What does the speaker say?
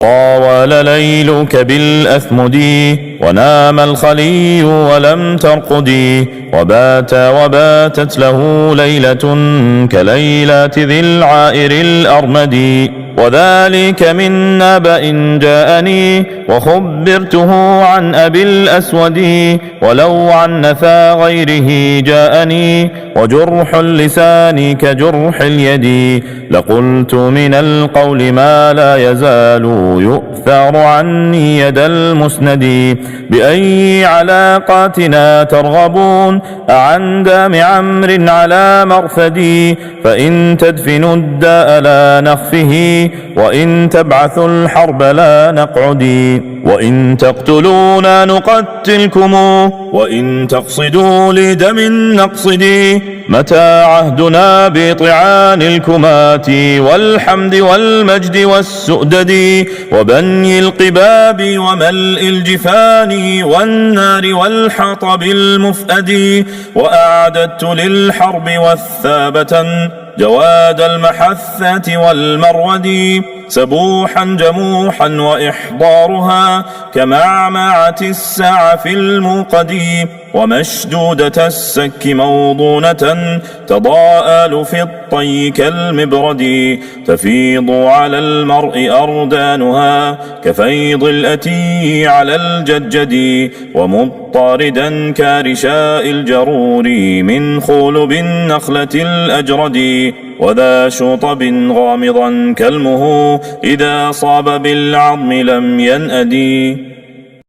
طاول ليلك بالأثمد ونام الخلي ولم ترقدي وباتت له ليلة كليلات ذي العائر الأرمد وذلك من نبأ جاءني وخبرته عن أبي الأسود ولو عن نفى غيره جاءني وجرح اللسان كجرح اليد لقلت من القول ما لا يزال يؤثر عني يد المسند بأي علاقاتنا ترغبون أعن دام عمرو على مرثدي فإن تدفنوا الداء لا نخفه وإن تبعثوا الحرب لا نقعدي وإن تقتلونا نقتلكم وإن تقصدوا لدم نقصدي متى عهدنا بطعان الكمات والحمد والمجد والسؤدد وبني القباب وملء الجفان والنار والحطب المفأد وأعددت للحرب والثابة جواد المحثة والمرود سبوحا جموحا وإحضارها كمعمعة السعف الموقد ومشدودة السك موضونة تضاءل في الطي كالمبرد تفيض على المرء أردانها كفيض الأتي على الججد ومضطردا كارشاء الجرور من خلب النخلة الأجرد وذا شطب غامضا كالمه إذا صاب بالعظم لم ينأدي